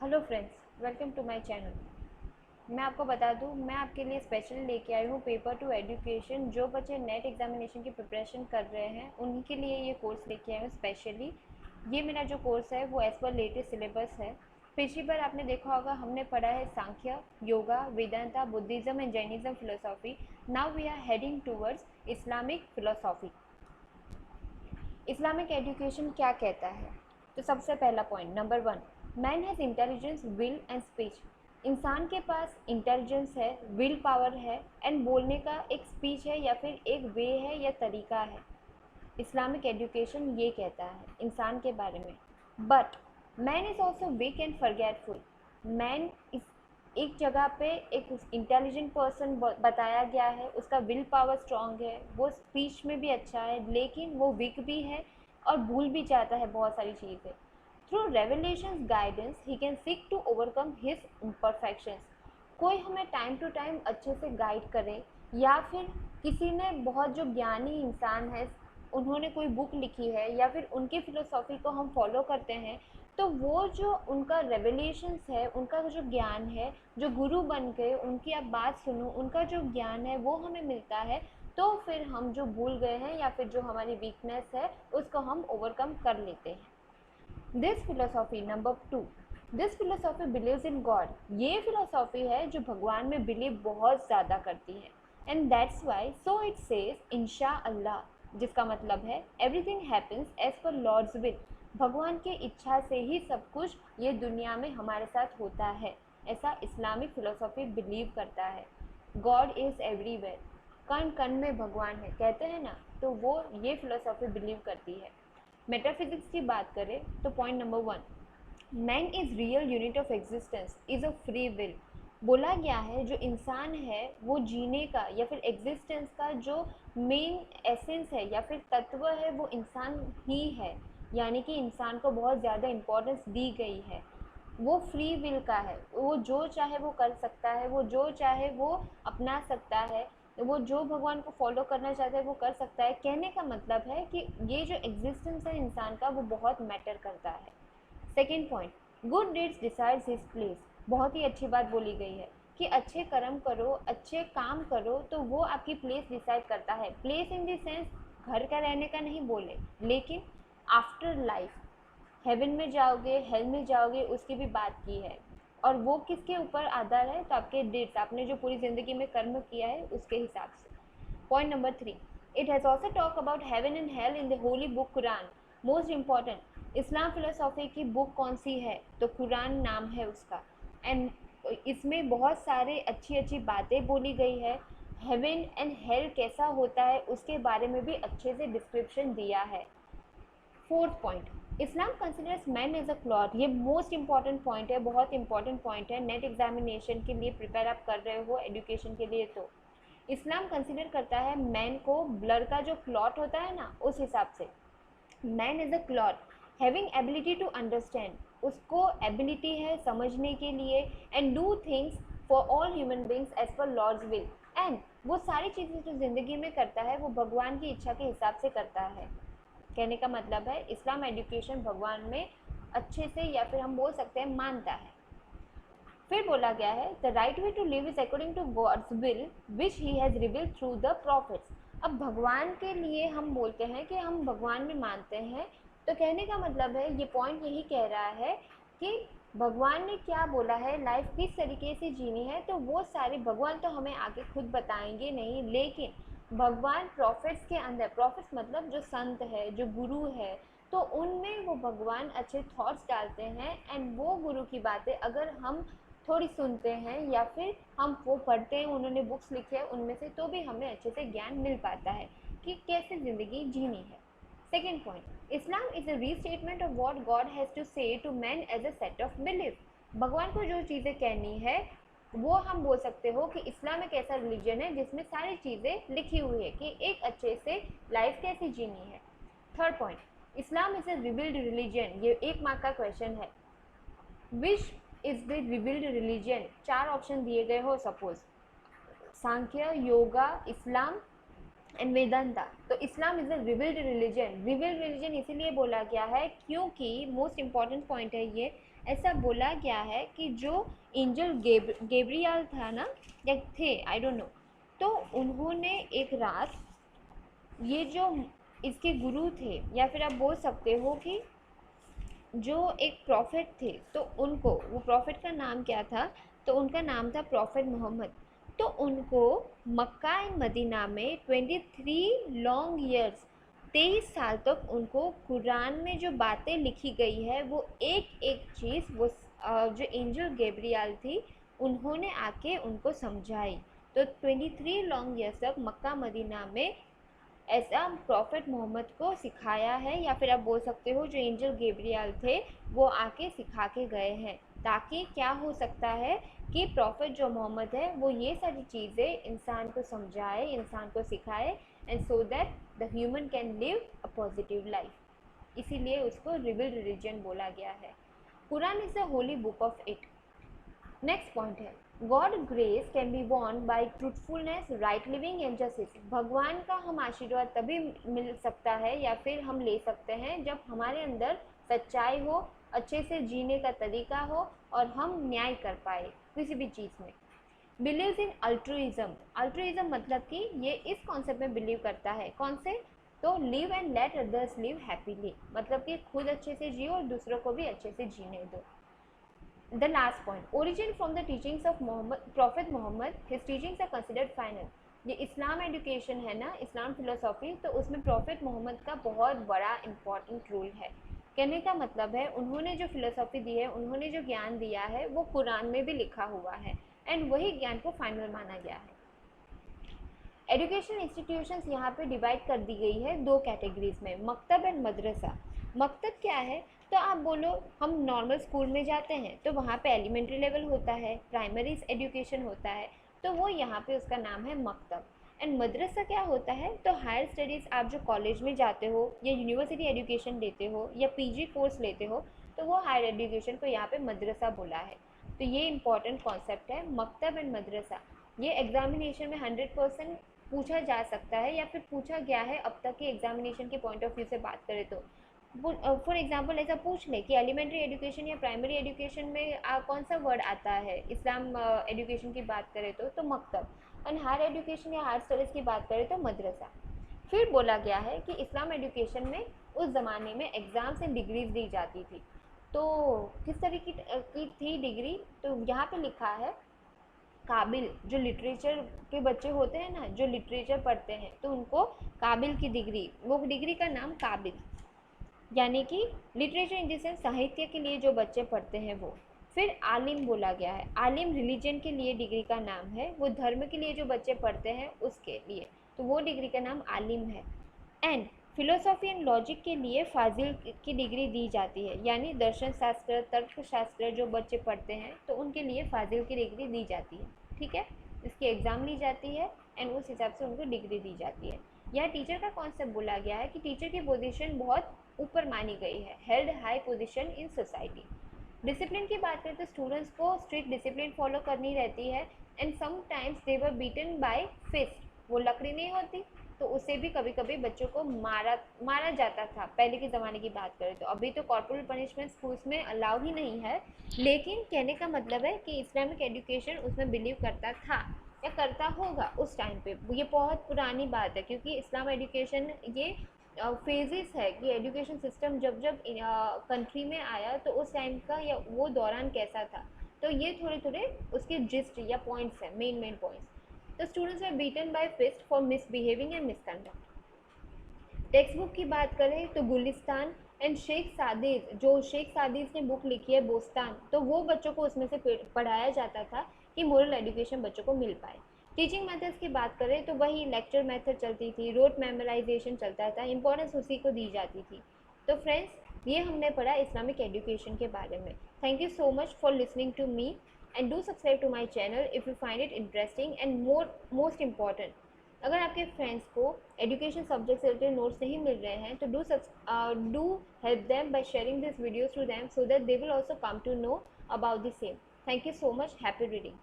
Hello friends, welcome to my channel. मैं आपको बता दूं, मैं आपके लिए स्पेशल लेके आई हूँ पेपर टू एजुकेशन। जो बच्चे नेट एग्जामिनेशन की प्रिपरेशन कर रहे हैं उन्हीं के लिए ये कोर्स लेके आई हूँ स्पेशली। ये मेरा जो कोर्स है वो एज पर लेटेस्ट सिलेबस है। पिछली बार आपने देखा होगा हमने पढ़ा है Sankhya, Yoga, Vedanta, Buddhism and Jainism philosophy. Now we are heading towards Islamic philosophy. Islamic education क्या कहता है? तो सबसे पहला point number 1, man has intelligence, will and speech. इंसान के पास इंटेलिजेंस है, विल पावर है एंड बोलने का एक स्पीच है या फिर एक वे है या तरीका है। इस्लामिक एजुकेशन ये कहता है इंसान के बारे में। But man is also weak and forgetful. Man इस एक जगह पे एक इंटेलिजेंट पर्सन बताया गया है, उसका विल पावर स्ट्रांग है, वो स्पीच में भी अच्छा है, लेकिन वो वीक भी है और भूल भी जाता है बहुत सारी चीज़ें। Through revelations guidance he can seek to overcome his imperfections. कोई हमें टाइम टू टाइम अच्छे से गाइड करे, या फिर किसी ने बहुत जो ज्ञानी इंसान है उन्होंने कोई बुक लिखी है या फिर उनकी फ़िलोसॉफ़ी को हम फॉलो करते हैं, तो वो जो उनका रेवलेशंस है, उनका जो ज्ञान है, जो गुरु बन के उनकी आप बात सुनो, उनका जो ज्ञान है वो हमें मिलता है। तो फिर हम जो भूल गए हैं या फिर जो हमारी वीकनेस है उसको हम ओवरकम कर लेते हैं। This philosophy number 2, this philosophy believes in God. ये फिलोसॉफी है जो भगवान में बिलीव बहुत ज़्यादा करती है। And that's why so it says इंशा अल्लाह, जिसका मतलब है everything happens as per Lord's will. भगवान की इच्छा से ही सब कुछ ये दुनिया में हमारे साथ होता है, ऐसा इस्लामिक फिलोसॉफी बिलीव करता है। गॉड इज़ एवरीवेयर, कण कण में भगवान है कहते हैं ना, तो वो ये फिलोसॉफी बिलीव करती है। मेटाफिजिक्स की बात करें तो point number 1, man is real unit of existence is a free will. बोला गया है जो इंसान है वो जीने का या फिर एग्जिस्टेंस का जो मेन एसेंस है या फिर तत्व है वो इंसान ही है, यानी कि इंसान को बहुत ज़्यादा इम्पोर्टेंस दी गई है। वो फ्री विल का है, वो जो चाहे वो कर सकता है, वो जो चाहे वो अपना सकता है, वो जो भगवान को फॉलो करना चाहता है वो कर सकता है। कहने का मतलब है कि ये जो एग्जिस्टेंस है इंसान का वो बहुत मैटर करता है। Second point, good deeds decides his place. बहुत ही अच्छी बात बोली गई है कि अच्छे कर्म करो, अच्छे काम करो तो वो आपकी प्लेस डिसाइड करता है। प्लेस इन द सेंस घर का रहने का नहीं बोले, लेकिन आफ्टर लाइफ हेवन में जाओगे, हेल में जाओगे, उसकी भी बात की है। और वो किसके ऊपर आधार है? तो आपके डेट्स, आपने जो पूरी ज़िंदगी में कर्म किया है उसके हिसाब से। Point number 3, it has also talk about heaven and hell in the holy book Quran. Most important, Islam philosophy की बुक कौन सी है? तो कुरान नाम है उसका। एंड इसमें बहुत सारे अच्छी अच्छी बातें बोली गई है। हेवन एंड हेल कैसा होता है उसके बारे में भी अच्छे से डिस्क्रिप्शन दिया है। Fourth point, Islam considers man as a cloth. ये मोस्ट इंपॉर्टेंट पॉइंट है, बहुत इंपॉर्टेंट पॉइंट है। नेट एग्जामिनेशन के लिए प्रिपेयर आप कर रहे हो एजुकेशन के लिए, तो इस्लाम कंसिडर करता है मैन को ब्लड का जो क्लॉट होता है ना, उस हिसाब से man is a clot having ability to understand. उसको एबिलिटी है समझने के लिए and do things for all human beings as per Lord's will. And वो सारी चीज़ें जो ज़िंदगी में करता है वो भगवान की इच्छा के हिसाब से करता है। कहने का मतलब है इस्लाम एजुकेशन भगवान में अच्छे से या फिर हम बोल सकते हैं मानता है। फिर बोला गया है the right way to live is according to God's will which he has revealed through the prophets. अब भगवान के लिए हम बोलते हैं कि हम भगवान में मानते हैं, तो कहने का मतलब है ये पॉइंट यही कह रहा है कि भगवान ने क्या बोला है, लाइफ किस तरीके से जीनी है, तो वो सारे भगवान तो हमें आगे खुद बताएंगे नहीं, लेकिन भगवान प्रॉफिट्स के अंदर, प्रॉफिट्स मतलब जो संत है, जो गुरु है, तो उनमें वो भगवान अच्छे थॉट्स डालते हैं। एंड वो गुरु की बातें अगर हम थोड़ी सुनते हैं या फिर हम वो पढ़ते हैं, उन्होंने बुक्स लिखे हैं उनमें से, तो भी हमें अच्छे से ज्ञान मिल पाता है कि कैसे ज़िंदगी जीनी है। Second point, Islam is a restatement of what God has to say to man as a set of belief. भगवान को जो चीज़ें कहनी है वो हम बोल सकते हो कि इस्लाम एक ऐसा रिलीजन है जिसमें सारी चीज़ें लिखी हुई है कि एक अच्छे से लाइफ कैसे जीनी है। Third point, Islam is a revealed religion. ये एक मार्क का क्वेश्चन है। Which is the revealed religion? चार ऑप्शन दिए गए हो, suppose Sankhya, Yoga, Islam and Vedanta. तो Islam is the revealed religion. Revealed religion इसीलिए बोला गया है क्योंकि मोस्ट इंपॉर्टेंट पॉइंट है ये, ऐसा बोला गया है कि जो एंजल गेब्रियल था ना, या थे, आई डोंट नो, तो उन्होंने एक रात, ये जो इसके गुरु थे, या फिर आप बोल सकते हो कि जो एक प्रॉफिट थे, तो उनको, वो प्रॉफिट का नाम क्या था, तो उनका नाम था प्रॉफिट मोहम्मद। तो उनको मक्का एंड मदीना में 23 लॉन्ग ईयर्स, 23 साल तक उनको कुरान में जो बातें लिखी गई है वो एक एक चीज़, वो जो एंजल गैब्रियल थी उन्होंने आके उनको समझाई। तो 23 लॉन्ग ईयर्स तक मक्का मदीना में ऐसा प्रॉफिट मोहम्मद को सिखाया है, या फिर आप बोल सकते हो जो एंजल गैब्रियल थे वो आके सिखा के गए हैं, ताकि क्या हो सकता है कि प्रॉफिट जो मोहम्मद है वो ये सारी चीज़ें इंसान को समझाए, इंसान को सिखाए, and so that the human can live a positive life. इसीलिए उसको रिवील्ड रिलीजन बोला गया है। Quran is the holy book of it. Next point है, God grace can be won by truthfulness, right living and justice. भगवान का हम आशीर्वाद तभी मिल सकता है या फिर हम ले सकते हैं जब हमारे अंदर सच्चाई हो, अच्छे से जीने का तरीका हो और हम न्याय कर पाए किसी भी चीज़ में। Believes in altruism. अल्ट्रुइज्म मतलब कि ये इस कॉन्सेप्ट में बिलीव करता है, कौन से, तो live and let others live happily, मतलब कि खुद अच्छे से जियो और दूसरों को भी अच्छे से जीने दो। The last point, origin from the teachings of Prophet Muhammad, his teachings are considered final। ये इस्लाम एजुकेशन है ना, इस्लाम फिलोसॉफी, तो उसमें प्रॉफिट मोहम्मद का बहुत बड़ा इम्पॉर्टेंट रोल है। कहने का मतलब है उन्होंने जो फिलोसॉफी दी है, उन्होंने जो ज्ञान दिया है वो कुरान में भी लिखा हुआ है, एंड वही ज्ञान को फाइनल माना गया है। एजुकेशन इंस्टीट्यूशंस यहाँ पे डिवाइड कर दी गई है दो कैटेगरीज में, मकतब एंड मदरसा। मकतब क्या है, तो आप बोलो हम नॉर्मल स्कूल में जाते हैं तो वहाँ पे एलिमेंट्री लेवल होता है, प्राइमरी एजुकेशन होता है, तो वो यहाँ पे उसका नाम है मकतब। एंड मदरसा क्या होता है, तो हायर स्टडीज़ आप जो कॉलेज में जाते हो या यूनिवर्सिटी एजुकेशन लेते हो या पीजी कोर्स लेते हो, तो वो हायर एजुकेशन को यहाँ पे मदरसा बोला है। तो ये इंपॉर्टेंट कॉन्सेप्ट है मकतब एंड मदरसा। ये एग्जामिनेशन में 100% पूछा जा सकता है या फिर पूछा गया है अब तक के एग्जामिनेशन के पॉइंट ऑफ व्यू से बात करें तो। फॉर एग्जांपल ऐसा पूछ ले कि एलिमेंट्री एजुकेशन या प्राइमरी एजुकेशन में कौन सा वर्ड आता है, इस्लाम एजुकेशन की बात करें तो मकतब, एंड हायर एजुकेशन या हायर स्टडीज़ की बात करें तो मदरसा। फिर बोला गया है कि इस्लाम एजुकेशन में उस ज़माने में एग्ज़ाम्स एंड डिग्रीज दी जाती थी। तो किस तरीके की थी डिग्री, तो यहाँ पे लिखा है काबिल, जो लिटरेचर के बच्चे होते हैं ना, जो लिटरेचर पढ़ते हैं, तो उनको काबिल की डिग्री, वो डिग्री का नाम काबिल, यानी कि लिटरेचर इन द सेंस साहित्य के लिए जो बच्चे पढ़ते हैं वो। फिर आलिम बोला गया है, आलिम रिलीजन के लिए डिग्री का नाम है, वो धर्म के लिए जो बच्चे पढ़ते हैं उसके लिए, तो वो डिग्री का नाम आलिम है। एंड फिलोसॉफी एंड लॉजिक के लिए फाजिल की डिग्री दी जाती है, यानी दर्शन शास्त्र, तर्कशास्त्र जो बच्चे पढ़ते हैं तो उनके लिए फाजिल की डिग्री दी जाती है। ठीक है, इसकी एग्ज़ाम ली जाती है एंड उस हिसाब से उनको डिग्री दी जाती है। यह टीचर का कॉन्सेप्ट बोला गया है कि टीचर की पोजीशन बहुत ऊपर मानी गई है, held high position in society. Discipline की बात करें तो स्टूडेंट्स को स्ट्रिक्ट डिसिप्लिन फॉलो करनी रहती है, and sometimes they were beaten by fist, वो लकड़ी नहीं होती तो उससे भी कभी कभी बच्चों को मारा जाता था पहले के ज़माने की बात करें तो। अभी तो कॉर्पोरल पनिशमेंट स्कूल्स में अलाउ ही नहीं है, लेकिन कहने का मतलब है कि इस्लामिक एजुकेशन उसमें बिलीव करता था या करता होगा उस टाइम पे। ये बहुत पुरानी बात है क्योंकि इस्लाम एजुकेशन ये फेजेस है कि एजुकेशन सिस्टम जब जब कंट्री में आया तो उस टाइम का या वो दौरान कैसा था, तो ये थोड़े थोड़े उसके जिस्ट या पॉइंट्स हैं, मेन पॉइंट्स। तो students are beaten by fist for misbehaving and misconduct. Text book की बात करें तो गुलिस्तान एंड शेख सादिर, जो शेख सादिर ने बुक लिखी है बोस्तान, तो वो बच्चों को उसमें से पढ़ाया जाता था कि मोरल एजुकेशन बच्चों को मिल पाए। टीचिंग मेथड्स की बात करें तो वही लेक्चर मेथड चलती थी, रोट मेमोराइजेशन चलता था, इंपॉर्टेंस उसी को दी जाती थी। तो फ्रेंड्स ये हमने पढ़ा इस्लामिक एजुकेशन के बारे में। Thank you so much for listening to me and do subscribe to my channel if you find it interesting and most important, अगर आपके फ्रेंड्स को एजुकेशन सब्जेक्ट से रिलेटेड नोट्स नहीं मिल रहे हैं तो do help them by sharing this videos to them so that they will also come to know about the same. Thank you so much, happy reading.